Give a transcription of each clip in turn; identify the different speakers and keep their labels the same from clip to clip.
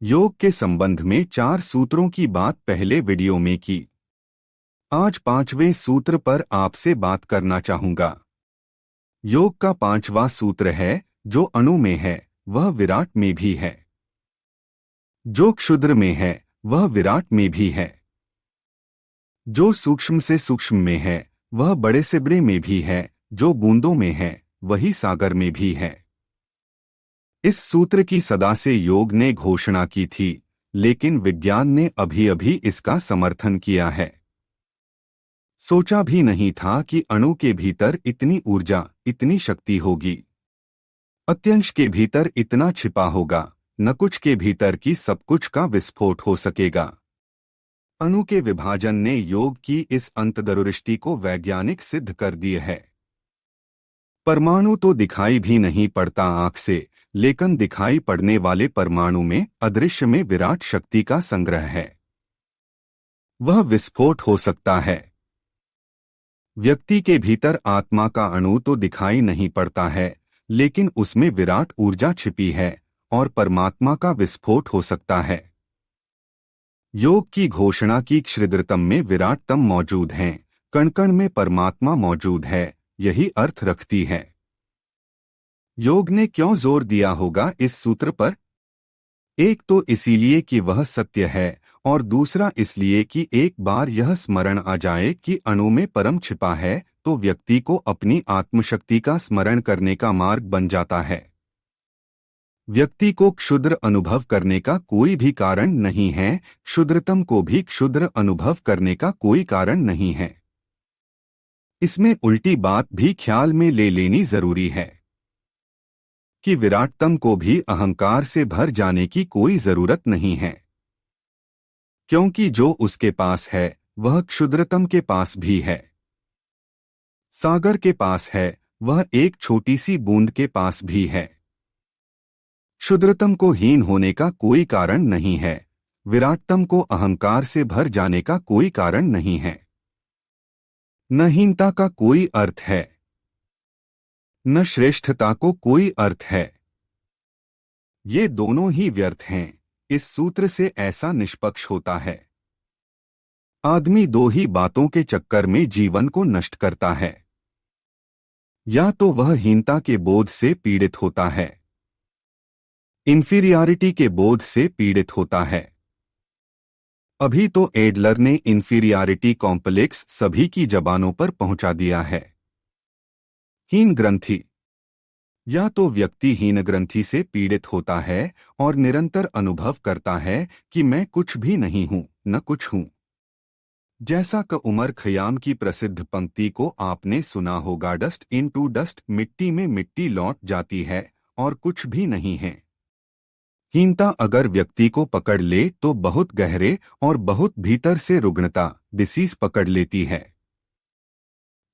Speaker 1: योग के संबंध में 4 सूत्रों की बात पहले वीडियो में की। आज 5वें सूत्र पर आपसे बात करना चाहूंगा। योग का 5वां सूत्र है, जो अणु में है वह विराट में भी है, जो क्षुद्र में है वह विराट में भी है, जो सूक्ष्म से सूक्ष्म में है वह बड़े से बड़े में भी है, जो बूंदों में है वही सागर में भी है। इस सूत्र की सदा से योग ने घोषणा की थी, लेकिन विज्ञान ने अभी अभी इसका समर्थन किया है। सोचा भी नहीं था कि अणु के भीतर इतनी ऊर्जा, इतनी शक्ति होगी। अत्यंश के भीतर इतना छिपा होगा, न कुछ के भीतर की सब कुछ का विस्फोट हो सकेगा। अणु के विभाजन ने योग की इस अंतर्दृष्टि को वैज्ञानिक सिद्ध कर दिए है। परमाणु तो दिखाई भी नहीं पड़ता आंख से, लेकिन दिखाई पड़ने वाले परमाणु में अदृश्य में विराट शक्ति का संग्रह है। वह विस्फोट हो सकता है। व्यक्ति के भीतर आत्मा का अणु तो दिखाई नहीं पड़ता है, लेकिन उसमें विराट ऊर्जा छिपी है और परमात्मा का विस्फोट हो सकता है। योग की घोषणा की क्षुद्रतम में विराटतम मौजूद हैं, कण कण में परमात्मा मौजूद है, यही अर्थ रखती है। योग ने क्यों जोर दिया होगा इस सूत्र पर? एक तो इसीलिए कि वह सत्य है, और दूसरा इसलिए कि एक बार यह स्मरण आ जाए कि अणु में परम छिपा है, तो व्यक्ति को अपनी आत्मशक्ति का स्मरण करने का मार्ग बन जाता है। व्यक्ति को क्षुद्र अनुभव करने का कोई भी कारण नहीं है, क्षुद्रतम को भी क्षुद्र अनुभव करने का कोई कारण नहीं है। इसमें उल्टी बात भी ख्याल में ले लेनी जरूरी है कि विराटतम को भी अहंकार से भर जाने की कोई जरूरत नहीं है, क्योंकि जो उसके पास है वह क्षुद्रतम के पास भी है। सागर के पास है वह एक छोटी सी बूंद के पास भी है। क्षुद्रतम को हीन होने का कोई कारण नहीं है, विराटतम को अहंकार से भर जाने का कोई कारण नहीं है। न हीनता का कोई अर्थ है, न श्रेष्ठता को कोई अर्थ है। ये दोनों ही व्यर्थ हैं। इस सूत्र से ऐसा निष्पक्ष होता है। आदमी दो ही बातों के चक्कर में जीवन को नष्ट करता है। या तो वह हीनता के बोध से पीड़ित होता है, इंफीरियरिटी के बोध से पीड़ित होता है। अभी तो एडलर ने इंफीरियरिटी कॉम्प्लेक्स सभी की जबानों पर पहुंचा दिया है। हीन ग्रंथि। या तो व्यक्ति हीन ग्रंथि से पीड़ित होता है और निरंतर अनुभव करता है कि मैं कुछ भी नहीं हूं, न कुछ हूं। जैसा कि उमर खयाम की प्रसिद्ध पंक्ति को आपने सुना होगा, डस्ट इनटू डस्ट, मिट्टी में मिट्टी लौट जाती है और कुछ भी नहीं है। हीनता अगर व्यक्ति को पकड़ ले तो बहुत गहरे और बहुत भीतर से रुग्णता, डिसीज पकड़ लेती है।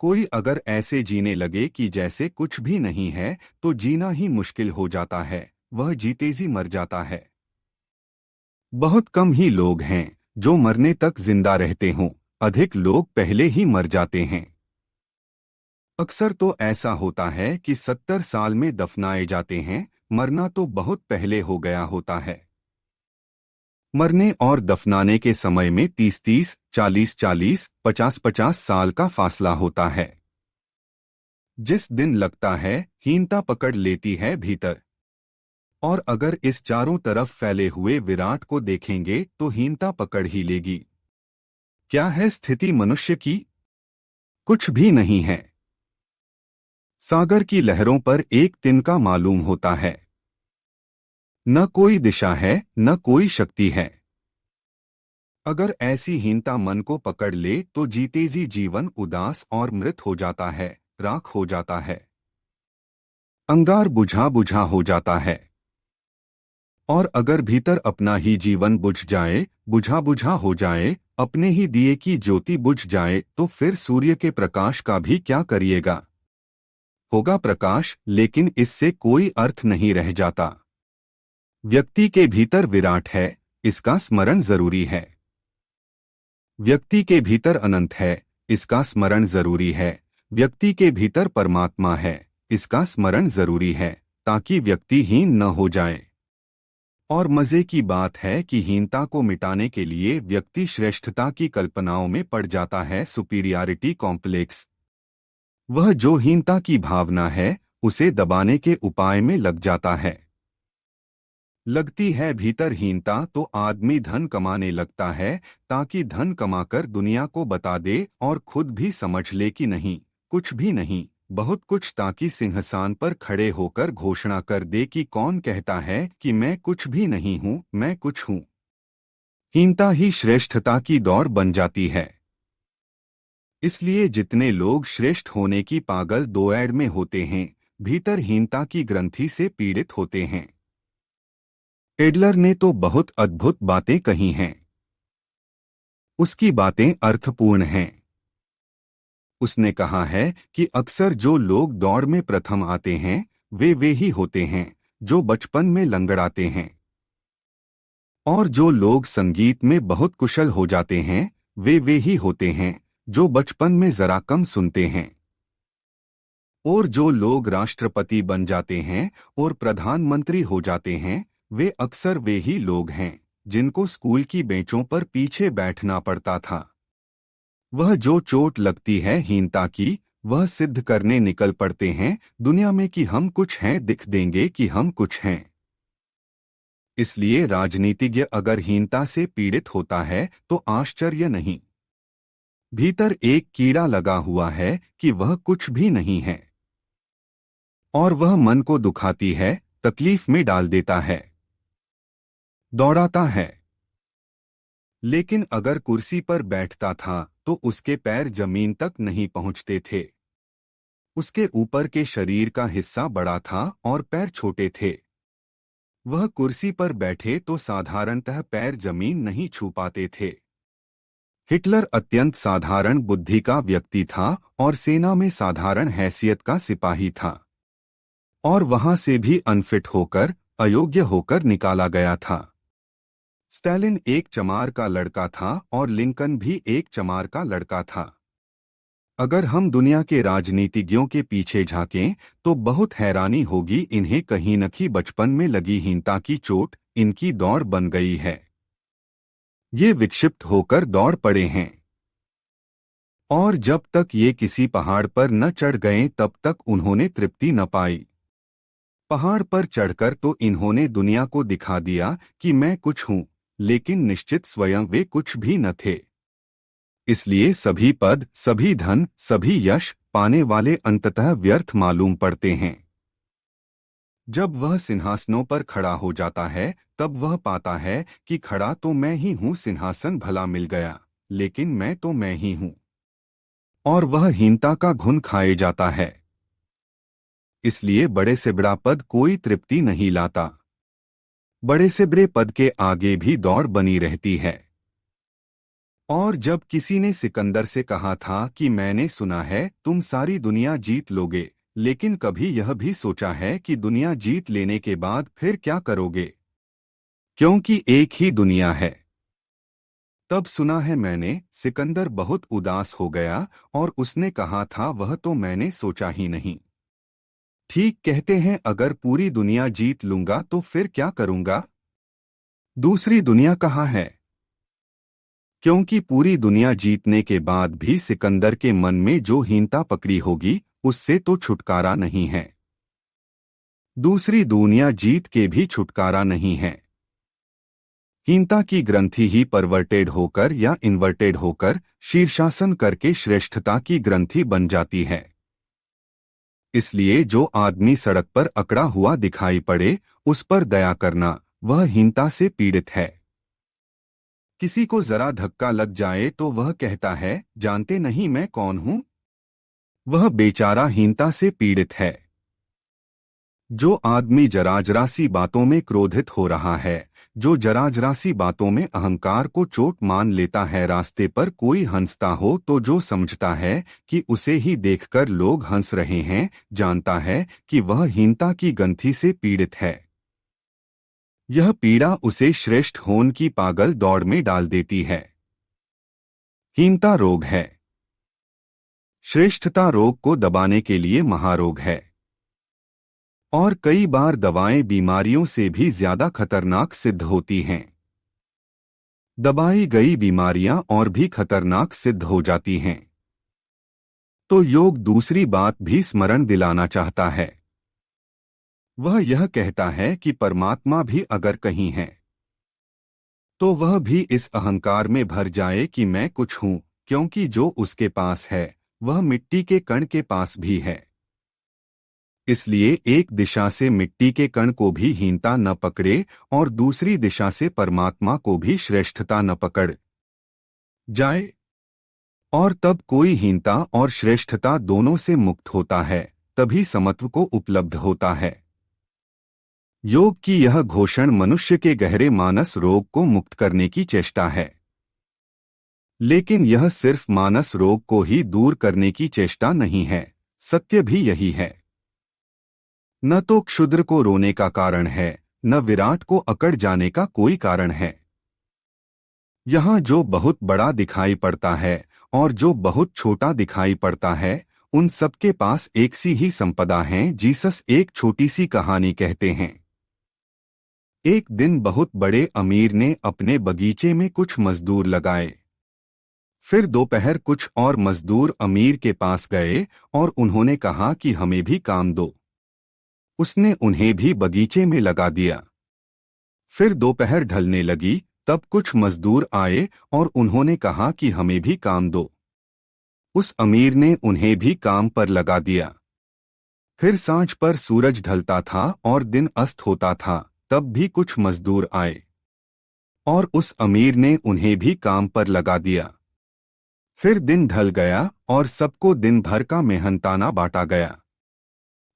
Speaker 1: कोई अगर ऐसे जीने लगे कि जैसे कुछ भी नहीं है, तो जीना ही मुश्किल हो जाता है, वह जीते जी मर जाता है। बहुत कम ही लोग हैं जो मरने तक जिंदा रहते हों, अधिक लोग पहले ही मर जाते हैं। अक्सर तो ऐसा होता है कि 70 साल में दफनाए जाते हैं, मरना तो बहुत पहले हो गया होता है। मरने और दफनाने के समय में 30-30, 40-40, 50-50 साल का फासला होता है। जिस दिन लगता है हीनता पकड़ लेती है भीतर। और अगर इस चारों तरफ फैले हुए विराट को देखेंगे तो हीनता पकड़ ही लेगी। क्या है स्थिति मनुष्य की? कुछ भी नहीं है। सागर की लहरों पर एक तिनका मालूम होता है। न कोई दिशा है, न कोई शक्ति है। अगर ऐसी हीनता मन को पकड़ ले तो जीते जी जीवन उदास और मृत हो जाता है, राख हो जाता है, अंगार बुझा बुझा हो जाता है। और अगर भीतर अपना ही जीवन बुझ जाए, बुझा बुझा हो जाए, अपने ही दिए की ज्योति बुझ जाए, तो फिर सूर्य के प्रकाश का भी क्या करिएगा? होगा प्रकाश, लेकिन इससे कोई अर्थ नहीं रह जाता। व्यक्ति के भीतर विराट है, इसका स्मरण जरूरी है। व्यक्ति के भीतर अनंत है, इसका स्मरण जरूरी है। व्यक्ति के भीतर परमात्मा है, इसका स्मरण जरूरी है, ताकि व्यक्ति हीन न हो जाए। और मजे की बात है कि हीनता को मिटाने के लिए व्यक्ति श्रेष्ठता की कल्पनाओं में पड़ जाता है, सुपीरियरिटी कॉम्प्लेक्स। वह जो हीनता की भावना है उसे दबाने के उपाय में लग जाता है। लगती है भीतर हीनता तो आदमी धन कमाने लगता है ताकि धन कमाकर दुनिया को बता दे और खुद भी समझ ले कि नहीं, कुछ भी नहीं, बहुत कुछ, ताकि सिंहासन पर खड़े होकर घोषणा कर दे कि कौन कहता है कि मैं कुछ भी नहीं हूँ, मैं कुछ हूँ। हीनता ही श्रेष्ठता की दौड़ बन जाती है। इसलिए जितने लोग श्रेष्ठ होने की पागल दौड़ में होते हैं, भीतर हीनता की ग्रंथि से पीड़ित होते हैं। एडलर ने तो बहुत अद्भुत बातें कही हैं। उसकी बातें अर्थपूर्ण हैं। उसने कहा है कि अक्सर जो लोग दौड़ में प्रथम आते हैं वे ही होते हैं जो बचपन में लंगड़ाते हैं, और जो लोग संगीत में बहुत कुशल हो जाते हैं वे ही होते हैं जो बचपन में जरा कम सुनते हैं, और जो लोग राष्ट्रपति बन जाते हैं और प्रधानमंत्री हो जाते हैं वे अक्सर वे ही लोग हैं जिनको स्कूल की बेंचों पर पीछे बैठना पड़ता था। वह जो चोट लगती है हीनता की, वह सिद्ध करने निकल पड़ते हैं दुनिया में कि हम कुछ हैं, दिख देंगे कि हम कुछ हैं। इसलिए राजनीतिज्ञ अगर हीनता से पीड़ित होता है तो आश्चर्य नहीं। भीतर एक कीड़ा लगा हुआ है कि वह कुछ भी नहीं है, और वह मन को दुखाती है, तकलीफ में डाल देता है, दौड़ाता है। लेकिन अगर कुर्सी पर बैठता था तो उसके पैर जमीन तक नहीं पहुंचते थे। उसके ऊपर के शरीर का हिस्सा बड़ा था और पैर छोटे थे। वह कुर्सी पर बैठे तो साधारणतः पैर जमीन नहीं छू पाते थे। हिटलर अत्यंत साधारण बुद्धि का व्यक्ति था और सेना में साधारण हैसियत का सिपाही था, और वहां से भी अनफिट होकर, अयोग्य होकर निकाला गया था। स्टालिन एक चमार का लड़का था और लिंकन भी एक चमार का लड़का था। अगर हम दुनिया के राजनीतिज्ञों के पीछे झांकें तो बहुत हैरानी होगी, इन्हें कहीं न कहीं बचपन में लगी हीनता की चोट इनकी दौड़ बन गई है। ये विक्षिप्त होकर दौड़ पड़े हैं, और जब तक ये किसी पहाड़ पर न चढ़ गए तब तक उन्होंने तृप्ति न पाई। पहाड़ पर चढ़कर तो इन्होंने दुनिया को दिखा दिया कि मैं कुछ हूं, लेकिन निश्चित स्वयं वे कुछ भी न थे। इसलिए सभी पद, सभी धन, सभी यश पाने वाले अंततः व्यर्थ मालूम पड़ते हैं। जब वह सिंहासनों पर खड़ा हो जाता है तब वह पाता है कि खड़ा तो मैं ही हूं, सिंहासन भला मिल गया, लेकिन मैं तो मैं ही हूं, और वह हीनता का घुन खाए जाता है। इसलिए बड़े से बड़ा पद कोई तृप्ति नहीं लाता। बड़े से बड़े पद के आगे भी दौड़ बनी रहती है। और जब किसी ने सिकंदर से कहा था कि मैंने सुना है तुम सारी दुनिया जीत लोगे, लेकिन कभी यह भी सोचा है कि दुनिया जीत लेने के बाद फिर क्या करोगे, क्योंकि एक ही दुनिया है। तब सुना है मैंने, सिकंदर बहुत उदास हो गया और उसने कहा था वह तो मैंने सोचा ही नहीं। ठीक कहते हैं, अगर पूरी दुनिया जीत लूंगा तो फिर क्या करूंगा, दूसरी दुनिया कहाँ है। क्योंकि पूरी दुनिया जीतने के बाद भी सिकंदर के मन में जो हीनता पकड़ी होगी उससे तो छुटकारा नहीं है। दूसरी दुनिया जीत के भी छुटकारा नहीं है। हीनता की ग्रंथि ही परवर्टेड होकर या इन्वर्टेड होकर शीर्षासन करके श्रेष्ठता की ग्रंथि बन जाती है। इसलिए जो आदमी सड़क पर अकड़ा हुआ दिखाई पड़े उस पर दया करना, वह हीनता से पीड़ित है। किसी को जरा धक्का लग जाए तो वह कहता है, जानते नहीं मैं कौन हूं। वह बेचारा हीनता से पीड़ित है। जो आदमी जराजरासी बातों में क्रोधित हो रहा है, जो जराजरासी बातों में अहंकार को चोट मान लेता है, रास्ते पर कोई हंसता हो तो जो समझता है कि उसे ही देखकर लोग हंस रहे हैं, जानता है कि वह हीनता की ग्रंथि से पीड़ित है। यह पीड़ा उसे श्रेष्ठ होने की पागल दौड़ में डाल देती है। हीनता रोग है। श्रेष्ठता रोग को दबाने के लिए महारोग है। और कई बार दवाएं बीमारियों से भी ज्यादा खतरनाक सिद्ध होती हैं। दबाई गई बीमारियां और भी खतरनाक सिद्ध हो जाती हैं। तो योग दूसरी बात भी स्मरण दिलाना चाहता है। वह यह कहता है कि परमात्मा भी अगर कहीं है तो वह भी इस अहंकार में भर जाए कि मैं कुछ हूं, क्योंकि जो उसके पास है वह मिट्टी के कण के पास भी है। इसलिए एक दिशा से मिट्टी के कण को भी हीनता न पकड़े और दूसरी दिशा से परमात्मा को भी श्रेष्ठता न पकड़ जाए। और तब कोई हीनता और श्रेष्ठता दोनों से मुक्त होता है, तभी समत्व को उपलब्ध होता है। योग की यह घोषण मनुष्य के गहरे मानस रोग को मुक्त करने की चेष्टा है। लेकिन यह सिर्फ मानस रोग को ही दूर करने की चेष्टा नहीं है, सत्य भी यही है। न तो क्षुद्र को रोने का कारण है, न विराट को अकड़ जाने का कोई कारण है। यहाँ जो बहुत बड़ा दिखाई पड़ता है और जो बहुत छोटा दिखाई पड़ता है, उन सबके पास एक सी ही संपदा है। जीसस एक छोटी सी कहानी कहते हैं। एक दिन बहुत बड़े अमीर ने अपने बगीचे में कुछ मजदूर लगाए। फिर दोपहर कुछ और मजदूर अमीर के पास गए और उन्होंने कहा कि हमें भी काम दो। उसने उन्हें भी बगीचे में लगा दिया। फिर दोपहर ढलने लगी, तब कुछ मजदूर आए और उन्होंने कहा कि हमें भी काम दो। उस अमीर ने उन्हें भी काम पर लगा दिया। फिर सांझ पर सूरज ढलता था और दिन अस्त होता था, तब भी कुछ मजदूर आए और उस अमीर ने उन्हें भी काम पर लगा दिया। फिर दिन ढल गया और सबको दिन भर का मेहनताना बांटा गया।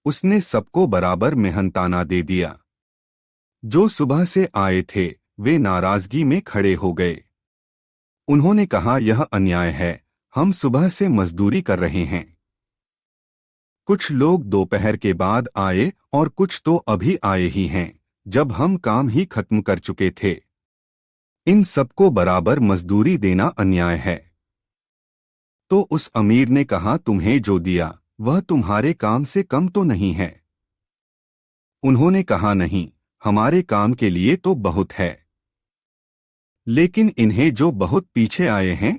Speaker 1: उसने सबको बराबर मेहनताना दे दिया। जो सुबह से आए थे वे नाराजगी में खड़े हो गए। उन्होंने कहा, यह अन्याय है, हम सुबह से मजदूरी कर रहे हैं। कुछ लोग दोपहर के बाद आए और कुछ तो अभी आए ही हैं, जब हम काम ही खत्म कर चुके थे। इन सबको बराबर मजदूरी देना अन्याय है। तो उस अमीर ने कहा, तुम्हें जो दिया वह तुम्हारे काम से कम तो नहीं है। उन्होंने कहा, नहीं, हमारे काम के लिए तो बहुत है, लेकिन इन्हें जो बहुत पीछे आए हैं।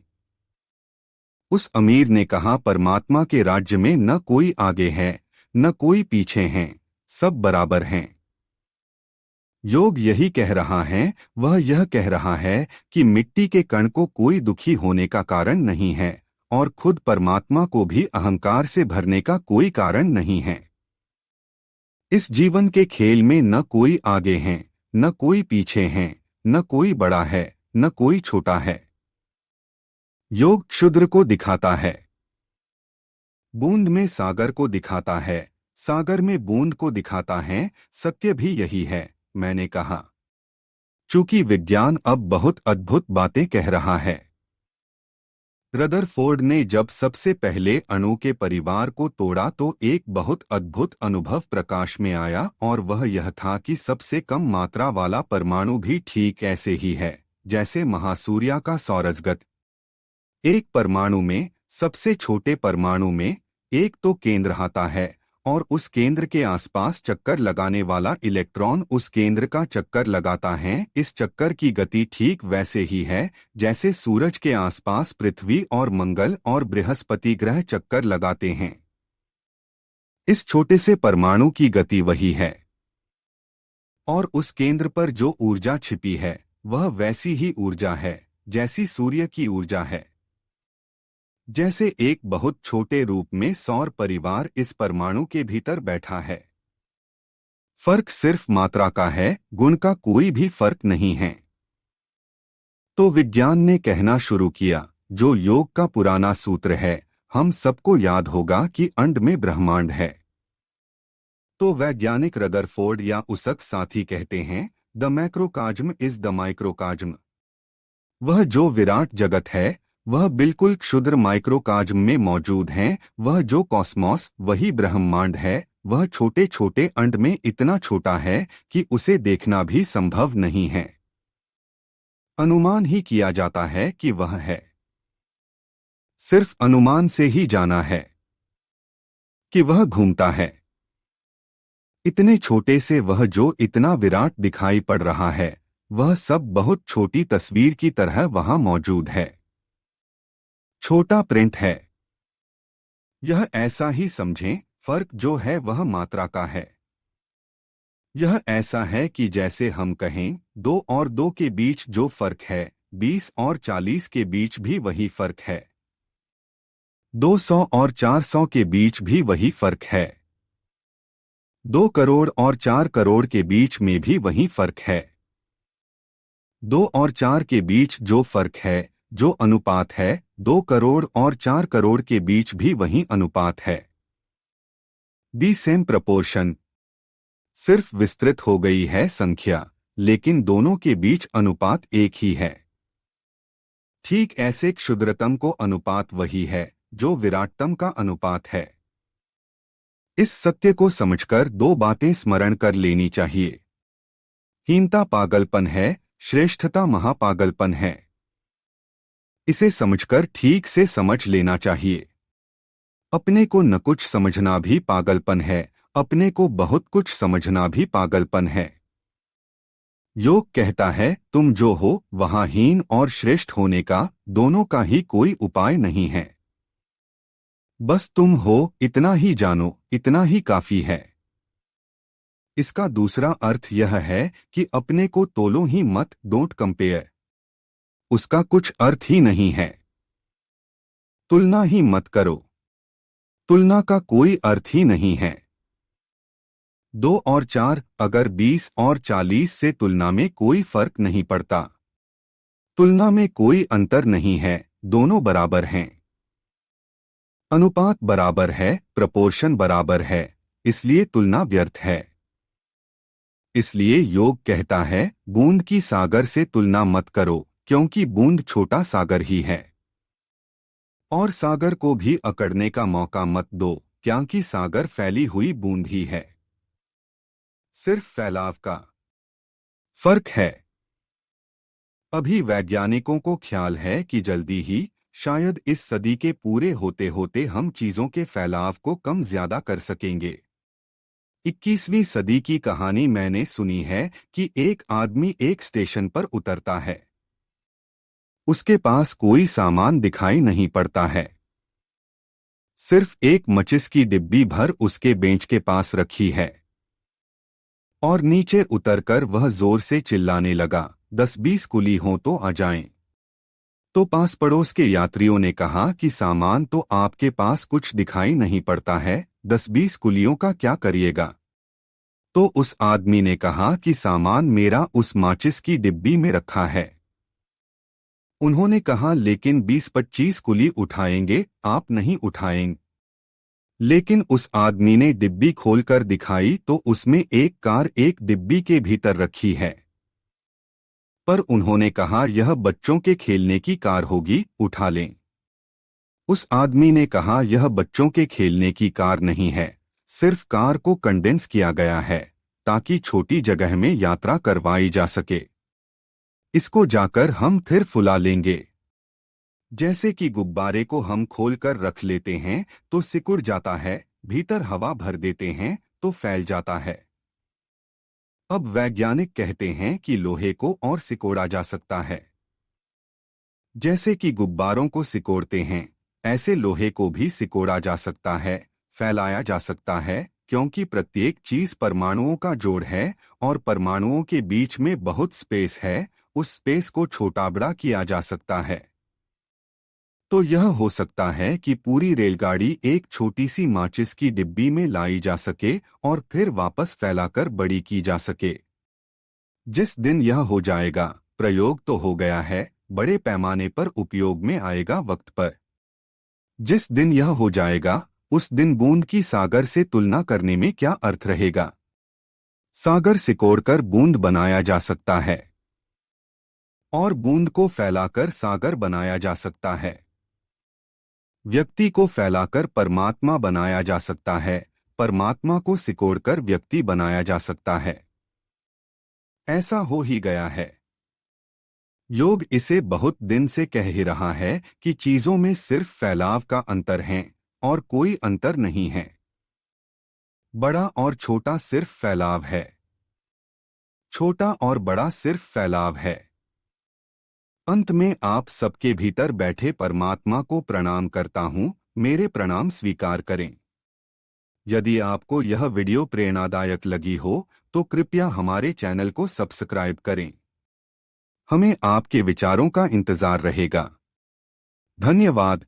Speaker 1: उस अमीर ने कहा, परमात्मा के राज्य में न कोई आगे है न कोई पीछे हैं, सब बराबर हैं। योग यही कह रहा है, वह यह कह रहा है कि मिट्टी के कण को कोई दुखी होने का कारण नहीं है और खुद परमात्मा को भी अहंकार से भरने का कोई कारण नहीं है। इस जीवन के खेल में न कोई आगे है न कोई पीछे है, न कोई बड़ा है न कोई छोटा है। योग क्षुद्र को दिखाता है, बूंद में सागर को दिखाता है, सागर में बूंद को दिखाता है। सत्य भी यही है, मैंने कहा। चूंकि विज्ञान अब बहुत अद्भुत बातें कह रहा है। रदरफोर्ड ने जब सबसे पहले अणु के परिवार को तोड़ा तो एक बहुत अद्भुत अनुभव प्रकाश में आया, और वह यह था कि सबसे कम मात्रा वाला परमाणु भी ठीक ऐसे ही है जैसे महासूर्य का सौरजगत। एक परमाणु में, सबसे छोटे परमाणु में, एक तो केंद्र आता है और उस केंद्र के आसपास चक्कर लगाने वाला इलेक्ट्रॉन उस केंद्र का चक्कर लगाता है। इस चक्कर की गति ठीक वैसे ही है जैसे सूरज के आसपास पृथ्वी और मंगल और बृहस्पति ग्रह चक्कर लगाते हैं। इस छोटे से परमाणु की गति वही है, और उस केंद्र पर जो ऊर्जा छिपी है वह वैसी ही ऊर्जा है जैसी सूर्य की ऊर्जा है। जैसे एक बहुत छोटे रूप में सौर परिवार इस परमाणु के भीतर बैठा है। फर्क सिर्फ मात्रा का है, गुण का कोई भी फर्क नहीं है। तो विज्ञान ने कहना शुरू किया, जो योग का पुराना सूत्र है, हम सबको याद होगा कि अंड में ब्रह्मांड है। तो वैज्ञानिक रदरफोर्ड या उसक साथी कहते हैं, द मैक्रोकाज्म इज द माइक्रोकाज्म। वह जो विराट जगत है वह बिल्कुल क्षुद्र माइक्रोकाज्म में मौजूद हैं। वह जो कॉस्मॉस वही ब्रह्मांड है, वह छोटे छोटे अंड में इतना छोटा है कि उसे देखना भी संभव नहीं है। अनुमान ही किया जाता है कि वह है। सिर्फ अनुमान से ही जाना है कि वह घूमता है। इतने छोटे से वह जो इतना विराट दिखाई पड़ रहा है, वह सब बहुत छोटी तस्वीर की तरह वहां मौजूद है। छोटा प्रिंट है। यह ऐसा ही समझें, फर्क जो है वह मात्रा का है। यह ऐसा है कि जैसे हम कहें 2 और 2 के बीच जो फर्क है, 20 और 40 के बीच भी वही फर्क है। 200 और 400 के बीच भी वही फर्क है। 2 करोड़ और 4 करोड़ के बीच में भी वही फर्क है। 2 और 4 के बीच जो फर्क है, जो अनुपात है, 2 करोड़ और 4 करोड़ के बीच भी वही अनुपात है। The same proportion. सिर्फ विस्तृत हो गई है संख्या, लेकिन दोनों के बीच अनुपात एक ही है। ठीक ऐसे क्षुद्रतम को अनुपात वही है जो विराटतम का अनुपात है। इस सत्य को समझकर 2 बातें स्मरण कर लेनी चाहिए। हीनता पागलपन है, श्रेष्ठता महापागलपन है। इसे समझकर ठीक से समझ लेना चाहिए। अपने को न कुछ समझना भी पागलपन है, अपने को बहुत कुछ समझना भी पागलपन है। योग कहता है तुम जो हो वहां हीन और श्रेष्ठ होने का, दोनों का ही कोई उपाय नहीं है। बस तुम हो, इतना ही जानो, इतना ही काफी है। इसका दूसरा अर्थ यह है कि अपने को तोलो ही मत, डोंट कंपेयर। उसका कुछ अर्थ ही नहीं है। तुलना ही मत करो। तुलना का कोई अर्थ ही नहीं है। 2 और 4 अगर 20 और 40 से तुलना में कोई फर्क नहीं पड़ता। तुलना में कोई अंतर नहीं है, दोनों बराबर हैं। अनुपात बराबर है, प्रपोर्शन बराबर है, इसलिए तुलना व्यर्थ है। इसलिए योग कहता है बूंद की सागर से तुलना मत करो, क्योंकि बूंद छोटा सागर ही है। और सागर को भी अकड़ने का मौका मत दो, क्योंकि सागर फैली हुई बूंद ही है। सिर्फ फैलाव का फर्क है। अभी वैज्ञानिकों को ख्याल है कि जल्दी ही, शायद इस सदी के पूरे होते होते हम चीजों के फैलाव को कम ज्यादा कर सकेंगे। 21वीं सदी की कहानी मैंने सुनी है कि एक आदमी एक स्टेशन पर उतरता है। उसके पास कोई सामान दिखाई नहीं पड़ता है। सिर्फ एक मचिस की डिब्बी भर उसके बेंच के पास रखी है। और नीचे उतरकर वह जोर से चिल्लाने लगा, 10-20 कुली हों तो आ जाएं। तो पास पड़ोस के यात्रियों ने कहा कि सामान तो आपके पास कुछ दिखाई नहीं पड़ता है, 10-20 कुलियों का क्या करिएगा? तो उस आदमी ने कहा कि सामान मेरा उस माचिस की डिब्बी में रखा है। उन्होंने कहा लेकिन 20-25 कुली उठाएंगे, आप नहीं उठाएंगे। लेकिन उस आदमी ने डिब्बी खोलकर दिखाई तो उसमें एक कार एक डिब्बी के भीतर रखी है। पर उन्होंने कहा यह बच्चों के खेलने की कार होगी, उठा लें। उस आदमी ने कहा यह बच्चों के खेलने की कार नहीं है, सिर्फ कार को कंडेंस किया गया है ताकि छोटी जगह में यात्रा करवाई जा सके। इसको जाकर हम फिर फुला लेंगे। जैसे कि गुब्बारे को हम खोलकर रख लेते हैं तो सिकुड़ जाता है, भीतर हवा भर देते हैं तो फैल जाता है। अब वैज्ञानिक कहते हैं कि लोहे को और सिकोड़ा जा सकता है। जैसे कि गुब्बारों को सिकोड़ते हैं, ऐसे लोहे को भी सिकोड़ा जा सकता है, फैलाया जा सकता है, क्योंकि प्रत्येक चीज परमाणुओं का जोड़ है और परमाणुओं के बीच में बहुत स्पेस है, उस स्पेस को छोटा बड़ा किया जा सकता है। तो यह हो सकता है कि पूरी रेलगाड़ी एक छोटी सी माचिस की डिब्बी में लाई जा सके और फिर वापस फैलाकर बड़ी की जा सके। जिस दिन यह हो जाएगा, प्रयोग तो हो गया है, बड़े पैमाने पर उपयोग में आएगा वक्त पर। जिस दिन यह हो जाएगा, उस दिन बूंद की सागर से तुलना करने में क्या अर्थ रहेगा? सागर सिकोड़कर बूंद बनाया जा सकता है और बूंद को फैलाकर सागर बनाया जा सकता है। व्यक्ति को फैलाकर परमात्मा बनाया जा सकता है, परमात्मा को सिकोड़कर व्यक्ति बनाया जा सकता है। ऐसा हो ही गया है। योग इसे बहुत दिन से कह ही रहा है कि चीजों में सिर्फ फैलाव का अंतर है और कोई अंतर नहीं है। बड़ा और छोटा सिर्फ फैलाव है। छोटा और बड़ा सिर्फ फैलाव है। अंत में आप सबके भीतर बैठे परमात्मा को प्रणाम करता हूं, मेरे प्रणाम स्वीकार करें। यदि आपको यह वीडियो प्रेरणादायक लगी हो तो कृपया हमारे चैनल को सब्सक्राइब करें। हमें आपके विचारों का इंतजार रहेगा। धन्यवाद।